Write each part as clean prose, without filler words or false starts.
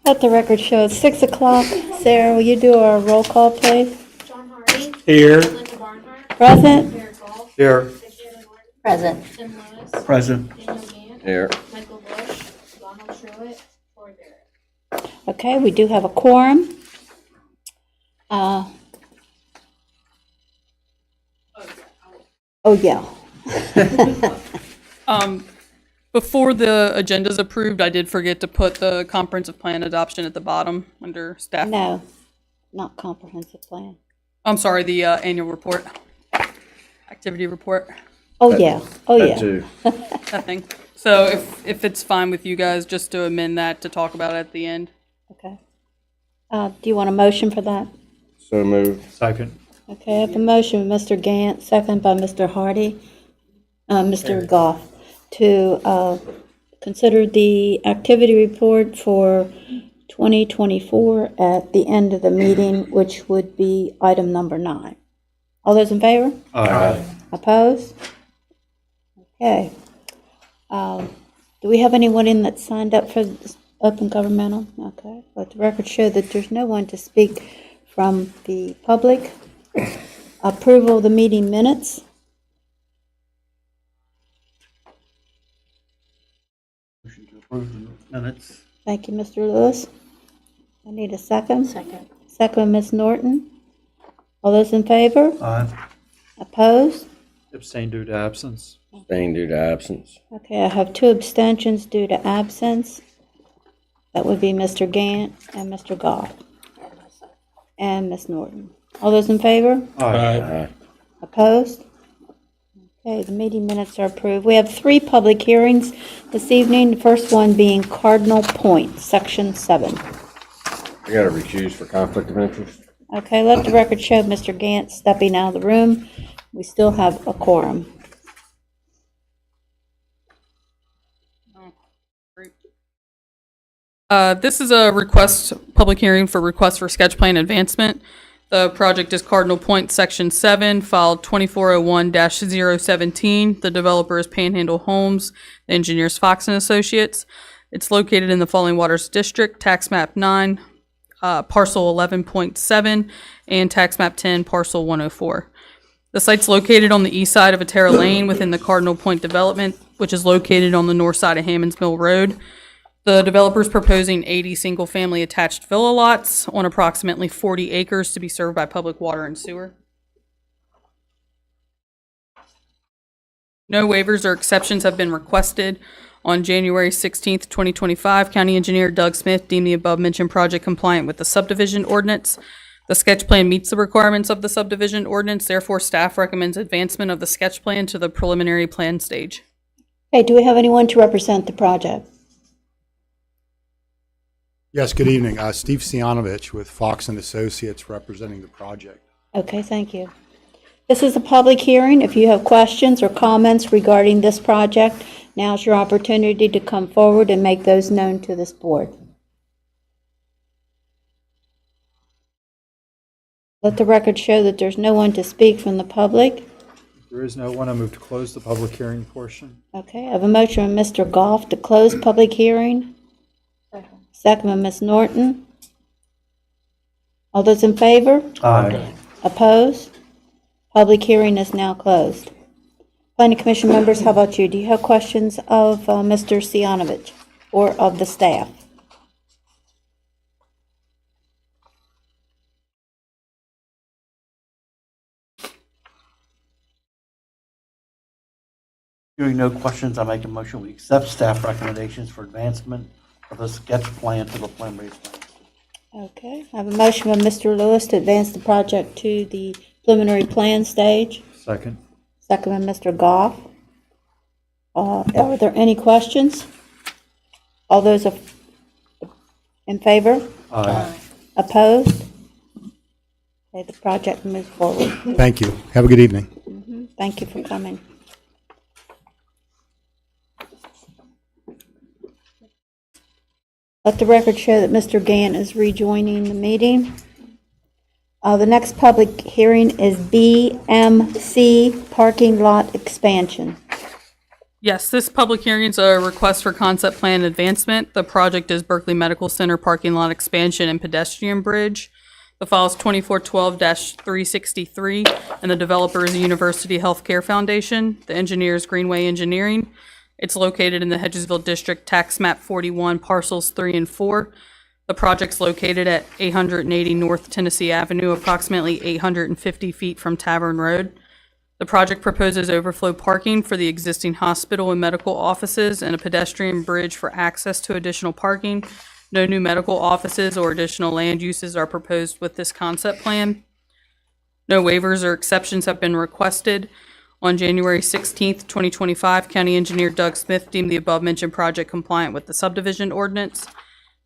Let the record show it's 6 o'clock. Sarah, will you do our roll call, please? John Hardy. Here. Linda Barnhart. Present. Eric Goff. Here. Shannon Norton. Present. Tim Lewis. Present. Daniel Gant. Here. Michael Bush. Donald Truitt. Troy Barrett. Okay, we do have a quorum. Oh, yeah. Before the agenda's approved, I did forget to put the comprehensive plan adoption at the bottom under staff. No, not comprehensive plan. I'm sorry, the annual report, activity report, Oh, yeah. Oh, yeah. Too. that thing. So if it's fine with you guys, just to amend that to talk about it at the end. Okay. Do you want a motion for that? So moved. Second. Okay, I have a motion by Mr. Gant, second by Mr. Hardy, Mr. Goff, to consider the activity report for 2024 at the end of the meeting, which would be item number 9. All those in favor? Aye. Opposed? Okay. Do we have anyone in that signed up for this open governmental? Okay. Let the record show that there's no one to speak from the public. Approval of the meeting minutes. Motion to approve the minutes. Thank you, Mr. Lewis. I need a second. Second. Second, Ms. Norton. All those in favor? Aye. Opposed? Abstain due to absence. Abstain due to absence. Okay, I have 2 abstentions due to absence. That would be Mr. Gant and Mr. Goff. And Ms. Norton. All those in favor? Aye. Opposed? Okay, the meeting minutes are approved. We have 3 public hearings this evening, the first one being Cardinal Point, Section 7. I got to recuse for conflict of interest. Okay, let the record show Mr. Gant stepping out of the room. We still have a quorum. This is a public hearing for request for sketch plan advancement. The project is Cardinal Point, Section 7, filed 2401-017. The developer is Panhandle Homes, the engineers Fox and Associates. It's located in the Falling Waters District, Tax Map 9, Parcel 11.7, and Tax Map 10, Parcel 104. The site's located on the east side of Atera Lane within the Cardinal Point development, which is located on the north side of Hammonds Mill Road. The developer is proposing 80 single-family attached villa lots on approximately 40 acres to be served by public water and sewer. No waivers or exceptions have been requested. On January 16th, 2025, County Engineer Doug Smith deemed the above-mentioned project compliant with the subdivision ordinance. The sketch plan meets the requirements of the subdivision ordinance. Therefore, staff recommends advancement of the sketch plan to the preliminary plan stage. Okay, do we have anyone to represent the project? Yes, good evening. Steve Sianovich with Fox and Associates representing the project. Okay, thank you. This is a public hearing. If you have questions or comments regarding this project, now's your opportunity to come forward and make those known to this board. Let the record show that there's no one to speak from the public. If there is no one, I move to close the public hearing portion. Okay, I have a motion by Mr. Goff to close public hearing. Second by Ms. Norton. All those in favor? Aye. Opposed? Public hearing is now closed. Planning Commission members, how about you? Do you have questions of Mr. Sianovich or of the staff? Hearing no questions, I make a motion we accept staff recommendations for advancement of the sketch plan to the preliminary plan. Okay, I have a motion by Mr. Lewis to advance the project to the preliminary plan stage. Second. Second by Mr. Goff. Are there any questions? All those in favor? Aye. Opposed? Okay, the project moves forward. Thank you. Have a good evening. Thank you for coming. Let the record show that Mr. Gant is rejoining the meeting. The next public hearing is BMC parking lot expansion. Yes, this public hearing is a request for concept plan advancement. The project is Berkeley Medical Center parking lot expansion and pedestrian bridge. The file is 2412-363, and the developer is University Healthcare Foundation. The engineer is Greenway Engineering. It's located in the Hedgesville District, Tax Map 41, parcels 3 and 4. The project's located at 880 North Tennessee Avenue, approximately 850 feet from Tavern Road. The project proposes overflow parking for the existing hospital and medical offices and a pedestrian bridge for access to additional parking. No new medical offices or additional land uses are proposed with this concept plan. No waivers or exceptions have been requested. On January 16th, 2025, County Engineer Doug Smith deemed the above-mentioned project compliant with the subdivision ordinance.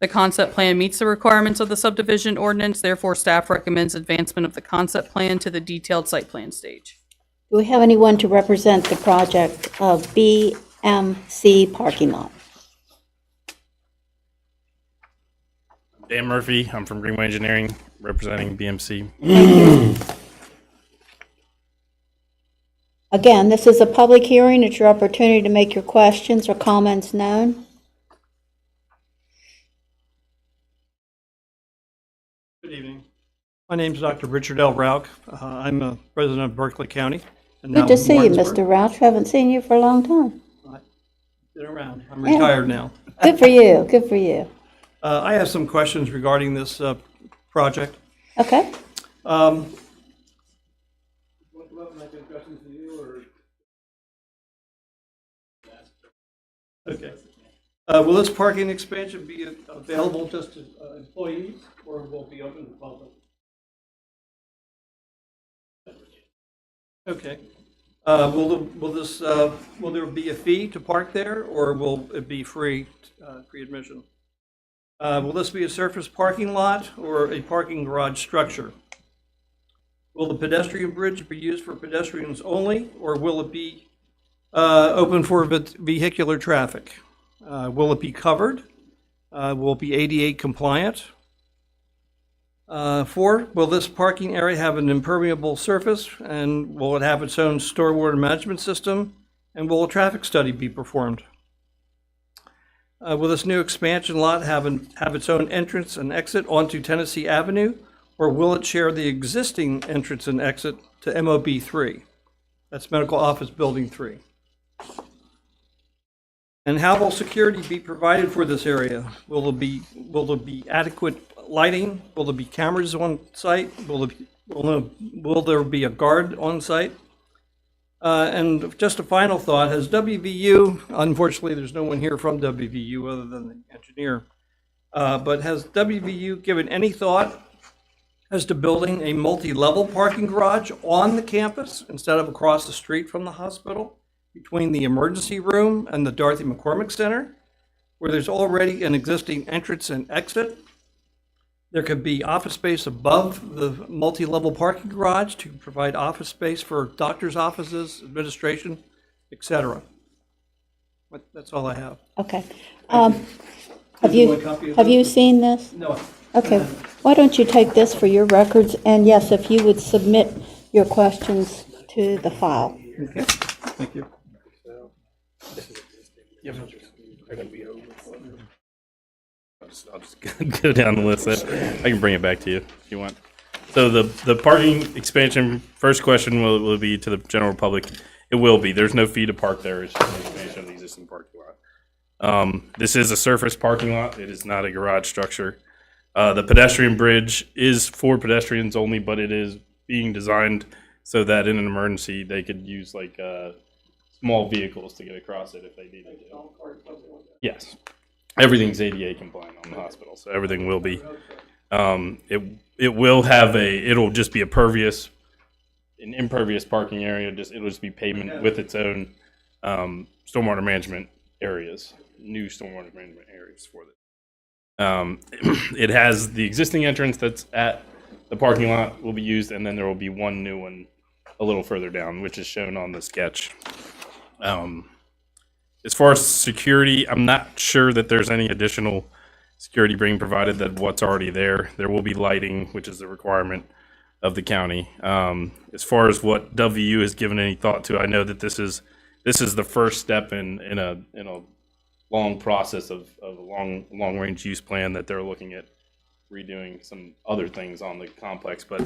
The concept plan meets the requirements of the subdivision ordinance, therefore staff recommends advancement of the concept plan to the detailed site plan stage. Do we have anyone to represent the project of BMC parking lot? Dan Murphy, I'm from Greenway Engineering, representing BMC. Again, this is a public hearing. It's your opportunity to make your questions or comments known. Good evening. My name is Dr. Richard L. Rauch. I'm a resident of Berkeley County. And Good now to see you, Warrensburg. Mr. Rouch. Haven't seen you for a long time. Been around. I'm retired now. Good for you. Good for you. I have some questions regarding this project. Okay. Okay. Will this parking expansion be available just to employees, or will it be open to the public? Okay. Will there be a fee to park there, or will it be free admission? Will this be a surface parking lot or a parking garage structure? Will the pedestrian bridge be used for pedestrians only, or will it be open for vehicular traffic? Will it be covered? Will it be ADA compliant? 4, will this parking area have an impermeable surface, and will it have its own stormwater management system? And will a traffic study be performed? Will this new expansion lot have its own entrance and exit onto Tennessee Avenue, or will it share the existing entrance and exit to MOB 3? That's Medical Office Building 3. And how will security be provided for this area? Will there be adequate lighting? Will there be cameras on site? Will there be a guard on site? And just a final thought, has WVU, unfortunately there's no one here from WVU other than the engineer, but has WVU given any thought as to building a multi-level parking garage on the campus instead of across the street from the hospital, between the emergency room and the Dorothy McCormick Center, where there's already an existing entrance and exit? There could be office space above the multi-level parking garage to provide office space for doctors' offices, administration, etc. But that's all I have. Okay. Would you like a copy of Have this? you seen this? No. Okay. Why don't you take this for your records? And yes, if you would submit your questions to the file. Okay. Thank you. I'll just go down the list. I can bring it back to you if you want. So the parking expansion, first question will be to the general public. It will be. There's no fee to park there. It's just an expansion of the existing parking lot. This is a surface parking lot. It is not a garage structure. The pedestrian bridge is for pedestrians only, but it is being designed so that in an emergency they could use like small vehicles to get across it if they needed to. Yes. Everything's ADA compliant on the hospital, so everything will be. It will have it'll just be an impervious parking area. It'll just be pavement with its own stormwater management areas, new stormwater management areas for it. It has the existing entrance that's at the parking lot will be used, and then there will be one new one a little further down, which is shown on the sketch. As far as security, I'm not sure that there's any additional security being provided than what's already there. There will be lighting, which is the requirement of the county. As far as what WVU has given any thought to, I know that this is this is the first step in a long process of a long range use plan that they're looking at redoing some other things on the complex, but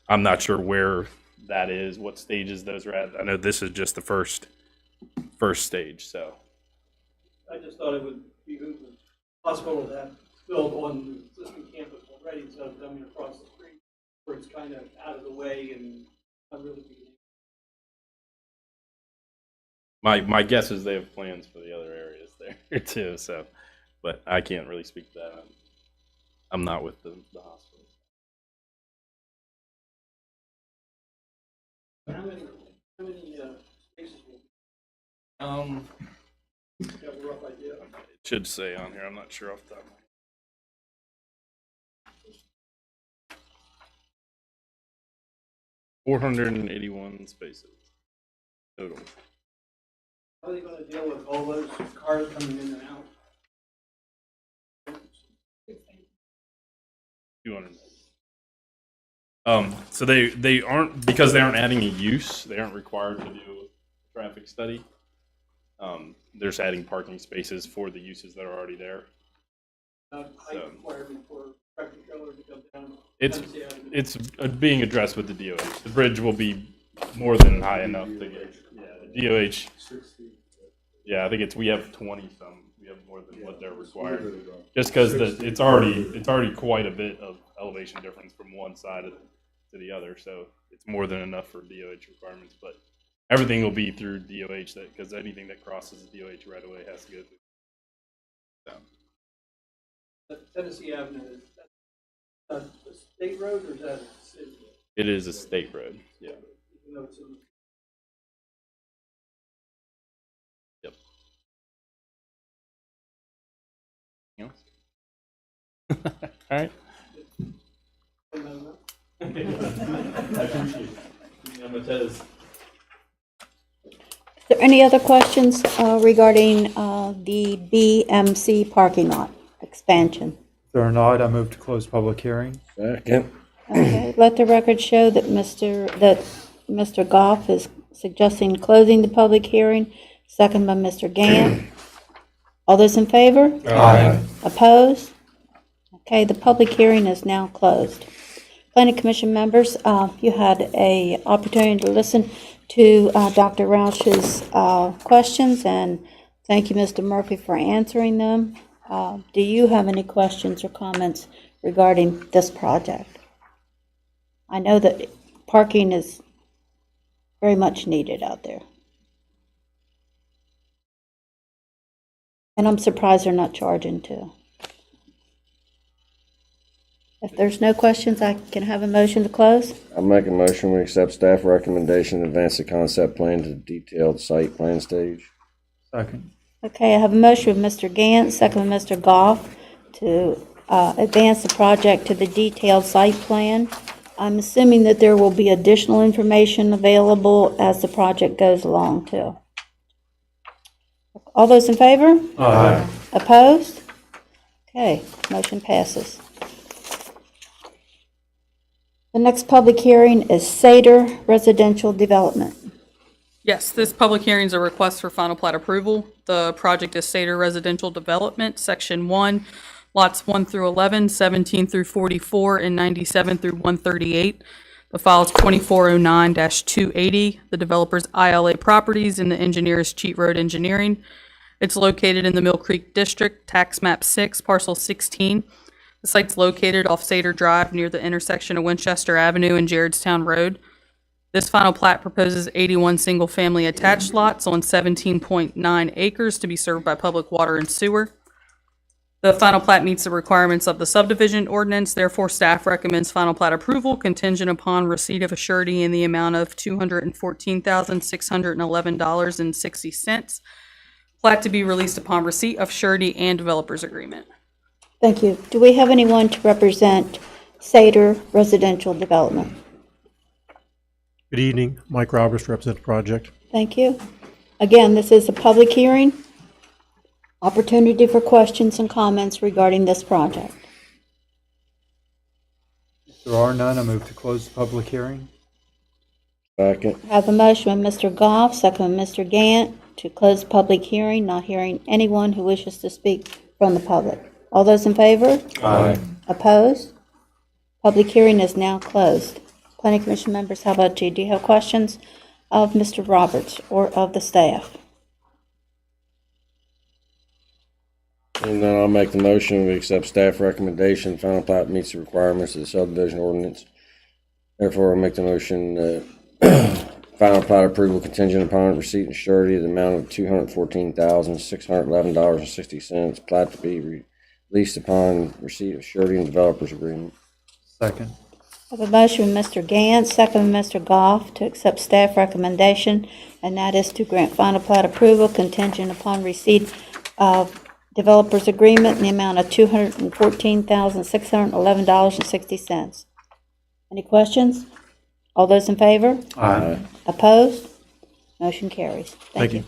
I'm not sure where that is, what stages those are at. I know this is just the first stage, so. I just thought it would be possible to have built on the existing campus already instead of coming across the street where it's kind of out of the way and not really being. My guess is they have plans for the other areas there too, so, but I can't really speak to that. I'm not with the hospital. How many spaces will you have a rough idea? It should say on here, I'm not sure off the top of my head. 481 spaces total. How are they going to deal with all those cars coming in and out? 200. So they aren't, because they aren't adding a use, they aren't required to do a traffic study. They're just adding parking spaces for the uses that are already there. Height requirement for tractor trailer to come down. It's being addressed with the DOH. The bridge will be more than high enough to get. Yeah, the DOH. Yeah, I think we have 20 some. We have more than what they're required. Just because it's already quite a bit of elevation difference from one side to the other, so it's more than enough for DOH requirements. But everything will be through DOH, because anything that crosses the DOH right away has to go through. So. Tennessee Avenue, is that a state road or is that a city road? It is a state road, yeah. Even though it's in Yep. Anything else? All right. I appreciate it. Is there any other questions regarding the BMC parking lot expansion? If there are not, I move to close public hearing. Second. Okay, let the record show that Mr. Goff is suggesting closing the public hearing, second by Mr. Gant. All those in favor? Aye. Opposed? Okay, the public hearing is now closed. Planning Commission members, you had an opportunity to listen to Dr. Roush's questions, and thank you, Mr. Murphy, for answering them. Do you have any questions or comments regarding this project? I know that parking is very much needed out there. And I'm surprised they're not charging too. If there's no questions, I can have a motion to close. I'll make a motion, we accept staff recommendation, advance the concept plan to detailed site plan stage. Second. Okay, I have a motion with Mr. Gant, second with Mr. Goff, to advance the project to the detailed site plan. I'm assuming that there will be additional information available as the project goes along too. All those in favor? Aye. Opposed? Okay, motion passes. The next public hearing is Sader Residential Development. Yes, this public hearing is a request for final plat approval. The project is Sader Residential Development, Section 1, lots 1 through 11, 17 through 44, and 97 through 138. The file is 2409-280. The developer's ILA Properties and the engineer is Cheat Road Engineering. It's located in the Mill Creek District, Tax Map 6, Parcel 16. The site's located off Sader Drive near the intersection of Winchester Avenue and Jaredstown Road. This final plat proposes 81 single-family attached lots on 17.9 acres to be served by public water and sewer. The final plat meets the requirements of the subdivision ordinance, therefore staff recommends final plat approval contingent upon receipt of a surety in the amount of $214,611.60. Plat to be released upon receipt of surety and developer's agreement. Thank you. Do we have anyone to represent Sader Residential Development? Good evening. Mike Roberts, represent the project. Thank you. Again, this is a public hearing. Opportunity for questions and comments regarding this project. If there are none, I move to close the public hearing. Second. I have a motion by Mr. Goff, second by Mr. Gant, to close public hearing, not hearing anyone who wishes to speak from the public. All those in favor? Aye. Opposed? Public hearing is now closed. Planning Commission members, how about you? Do you have questions of Mr. Roberts or of the staff? And then I'll make the motion, we accept staff recommendation, final plat meets the requirements of the subdivision ordinance. Therefore, I'll make the motion that final plat approval contingent upon receipt and surety of the amount of $214,611.60. Plat to be released upon receipt of surety and developers agreement. Second. I have a motion by Mr. Gant, second by Mr. Goff, to accept staff recommendation, and that is to grant final plat approval contingent upon receipt of developers agreement in the amount of $214,611.60. Any questions? All those in favor? Aye. Opposed? Motion carries. Thank you.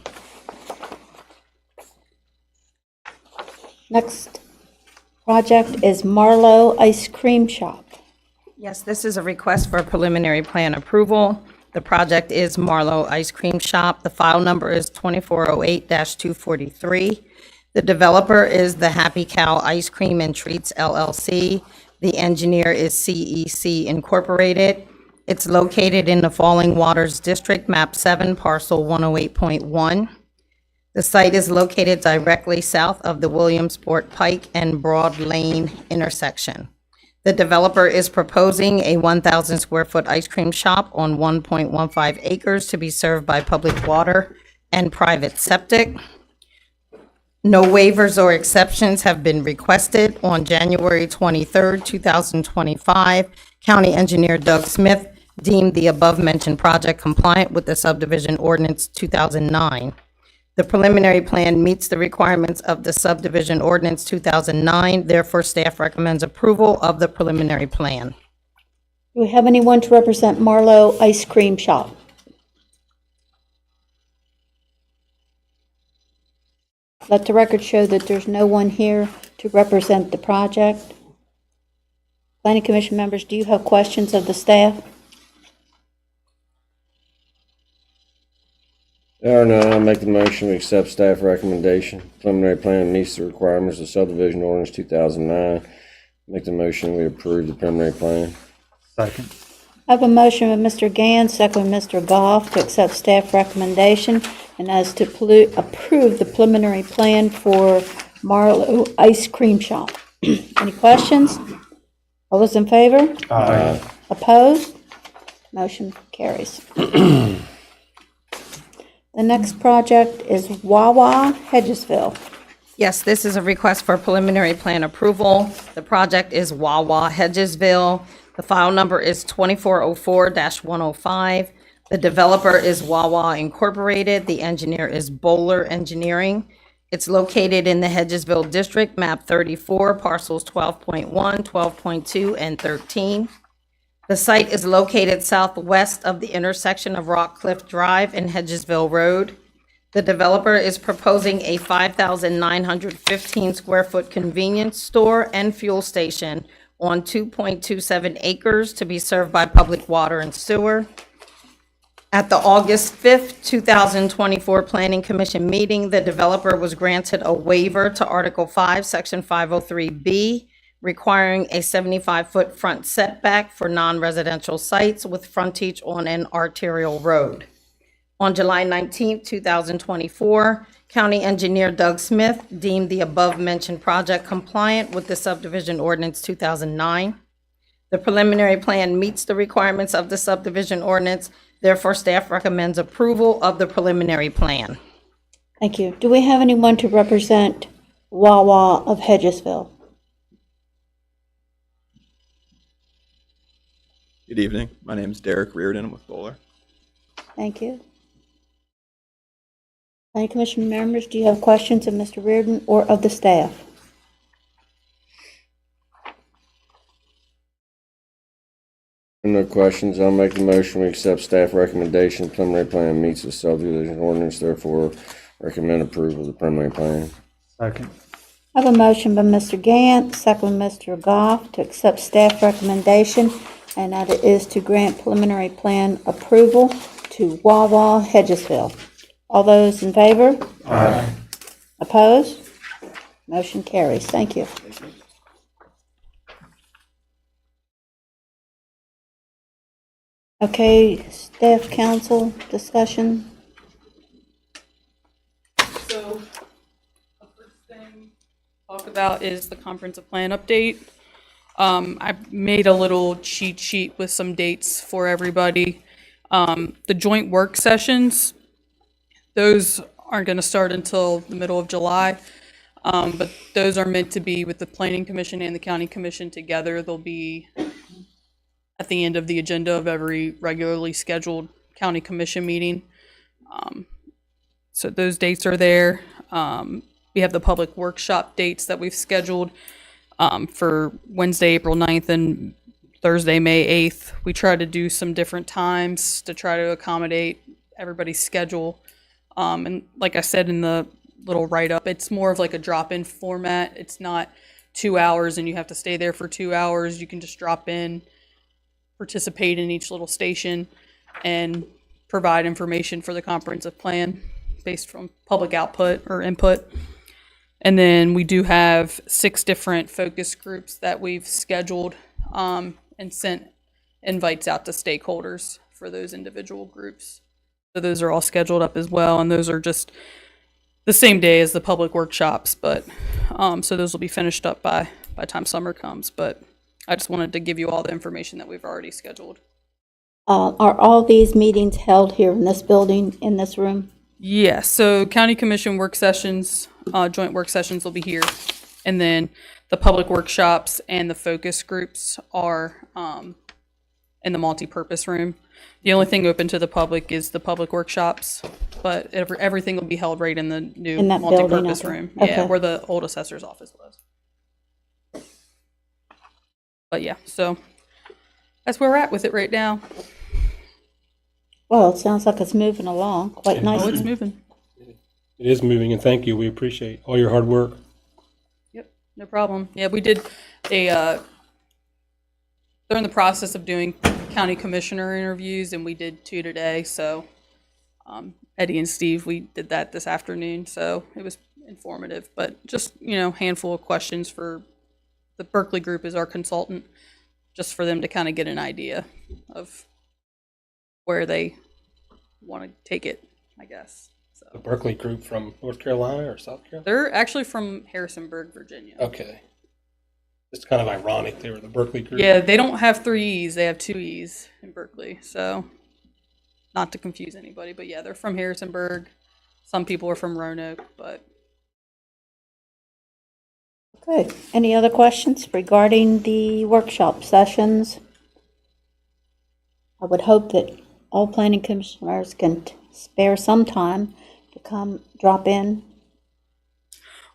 Next project is Marlowe Ice Cream Shop. Yes, this is a request for preliminary plan approval. The project is Marlowe Ice Cream Shop. The file number is 2408-243. The developer is the Happy Cow Ice Cream and Treats LLC. The engineer is CEC Incorporated. It's located in the Falling Waters District, Map 7, Parcel 108.1. The site is located directly south of the Williamsport Pike and Broad Lane intersection. The developer is proposing a 1,000 square foot ice cream shop on 1.15 acres to be served by public water and private septic. No waivers or exceptions have been requested. On January 23rd, 2025, County Engineer Doug Smith deemed the above-mentioned project compliant with the subdivision ordinance 2009. The preliminary plan meets the requirements of the subdivision ordinance 2009. Therefore, staff recommends approval of the preliminary plan. Do we have anyone to represent Marlowe Ice Cream Shop? Let the record show that there's no one here to represent the project. Planning Commission members, do you have questions of the staff? There are none. I'll make the motion, we accept staff recommendation. Preliminary plan meets the requirements of subdivision ordinance 2009. Make the motion, we approve the preliminary plan. Second. I have a motion by Mr. Gant, second by Mr. Goff, to accept staff recommendation, and as to approve the preliminary plan for Marlowe Ice Cream Shop. Any questions? All those in favor? Aye. Opposed? Motion carries. The next project is Wawa Hedgesville. Yes, this is a request for preliminary plan approval. The project is Wawa Hedgesville. The file number is 2404-105. The developer is Wawa Incorporated. The engineer is Bowler Engineering. It's located in the Hedgesville District, map 34, parcels 12.1, 12.2, and 13. The site is located southwest of the intersection of Rockcliffe Drive and Hedgesville Road. The developer is proposing a 5,915 square foot convenience store and fuel station on 2.27 acres to be served by public water and sewer. At the August 5th, 2024 Planning Commission meeting, the developer was granted a waiver to Article 5, Section 503B, requiring a 75-foot front setback for non-residential sites with frontage on an arterial road. On July 19, 2024, County Engineer Doug Smith deemed the above-mentioned project compliant with the subdivision ordinance 2009. The preliminary plan meets the requirements of the subdivision ordinance. Therefore, staff recommends approval of the preliminary plan. Thank you. Do we have anyone to represent Wawa of Hedgesville? Good evening. My name is Derek Reardon. I'm with Bowler. Thank you. Planning Commission members, do you have questions of Mr. Reardon or of the staff? No questions. I'll make the motion, we accept staff recommendation. Preliminary plan meets the subdivision ordinance, therefore recommend approval of the preliminary plan. Second. I have a motion by Mr. Gant, second by Mr. Goff, to accept staff recommendation, and that is to grant preliminary plan approval to Wawa Hedgesville. All those in favor? Aye. Opposed? Motion carries. Thank you. Okay, staff council discussion. So, the first thing to talk about is the comprehensive plan update. I made a little cheat sheet with some dates for everybody. The joint work sessions, those aren't going to start until the middle of July, but those are meant to be with the Planning Commission and the County Commission together. They'll be at the end of the agenda of every regularly scheduled County Commission meeting. So those dates are there. We have the public workshop dates that we've scheduled for Wednesday, April 9th and Thursday, May 8th. We try to do some different times to try to accommodate everybody's schedule. And like I said in the little write-up, it's more of like a drop-in format. It's not 2 hours and you have to stay there for 2 hours. You can just drop in, participate in each little station, and provide information for the comprehensive plan based from public output or input. And then we do have 6 different focus groups that we've scheduled and sent invites out to stakeholders for those individual groups. So those are all scheduled up as well, and those are just the same day as the public workshops, but so those will be finished up by time summer comes. But I just wanted to give you all the information that we've already scheduled. Are all these meetings held here in this building, in this room? Yeah, so County Commission work sessions, joint work sessions will be here. And then the public workshops and the focus groups are in the multi-purpose room. The only thing open to the public is the public workshops, but everything will be held right in the new In that building, multi-purpose okay. room. Okay. Yeah, where the old assessor's office was. But yeah, so that's where we're at with it right now. Well, it sounds like it's moving along quite Oh, nicely. it's moving. It is moving, and thank you. We appreciate all your hard work. Yep, no problem. Yeah, we did they're in the process of doing county commissioner interviews, and we did 2 today. So Eddie and Steve, we did that this afternoon. So it was informative, but just, handful of questions for the Berkeley group as our consultant, just for them to kind of get an idea of where they want to take it, I guess. So The Berkeley group from North Carolina or South Carolina? they're actually from Harrisonburg, Virginia. Okay. It's kind of ironic they were the Berkeley group. Yeah, they don't have 3 E's. They have 2 E's in Berkeley. So, not to confuse anybody, but yeah, they're from Harrisonburg. Some people are from Roanoke, but Okay, any other questions regarding the workshop sessions? I would hope that all planning commissioners can spare some time to come drop in.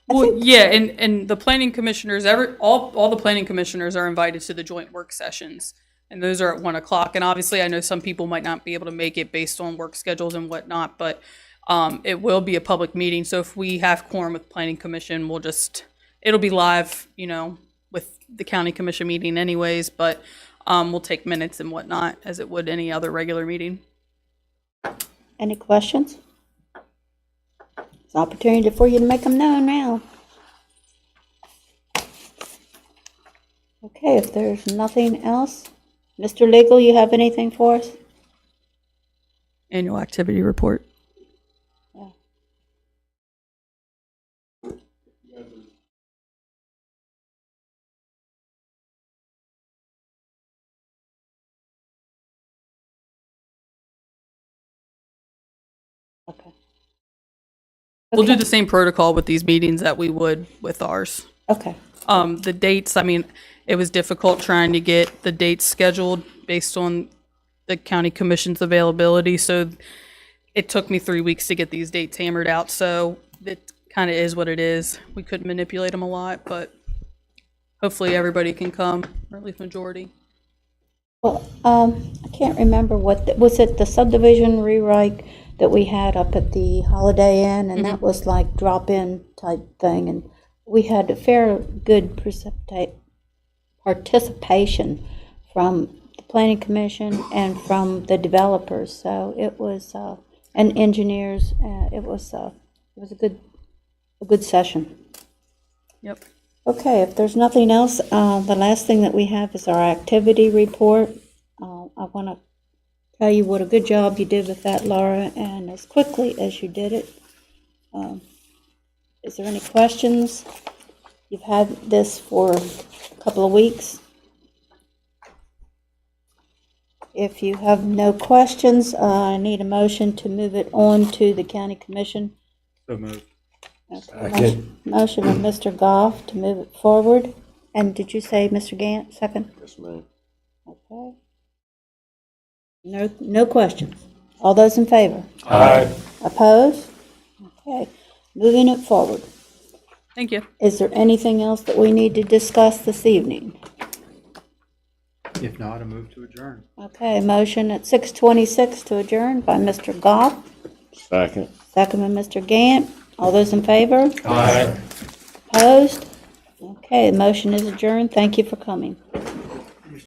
well, yeah, and the planning commissioners, all the planning commissioners are invited to the joint work sessions, and those are at 1:00. And obviously, I know some people might not be able to make it based on work schedules and whatnot, but it will be a public meeting. So if we have quorum with planning commission, it'll be live, with the county commission meeting anyways, but we'll take minutes and whatnot as it would any other regular meeting. Any questions? It's an opportunity for you to make them known now. Okay, if there's nothing else, Mr. Legal, you have anything for us? Annual activity report. Yeah. Okay. We'll do the same protocol with these meetings that we would with ours. Okay. The dates, it was difficult trying to get the dates scheduled based on the county commission's availability. So it took me 3 weeks to get these dates hammered out. So it kind of is what it is. We couldn't manipulate them a lot, but hopefully everybody can come, or at least majority. Well, I can't remember was it the subdivision rewrite that we had up at the Holiday Inn, and that was like drop-in type thing, and we had a fair good participation from the planning commission and from the developers. So it was, and engineers, it was a good session. Yep. Okay, if there's nothing else, the last thing that we have is our activity report. I want to tell you what a good job you did with that, Laura, and as quickly as you did it. Is there any questions? You've had this for a couple of weeks. If you have no questions, I need a motion to move it on to the county commission. So moved. Motion of Mr. Goff to move it forward. And did you say Mr. Gant, second? Yes, ma'am. Okay. No questions. All those in favor? Aye. Opposed? Okay, moving it forward. Thank you. Is there anything else that we need to discuss this evening? If not, I move to adjourn. Okay, motion at 6:26 to adjourn by Mr. Goff, Second. second by Mr. Gant. All those in favor? Aye. Opposed? Okay, the motion is adjourned. Thank you for coming.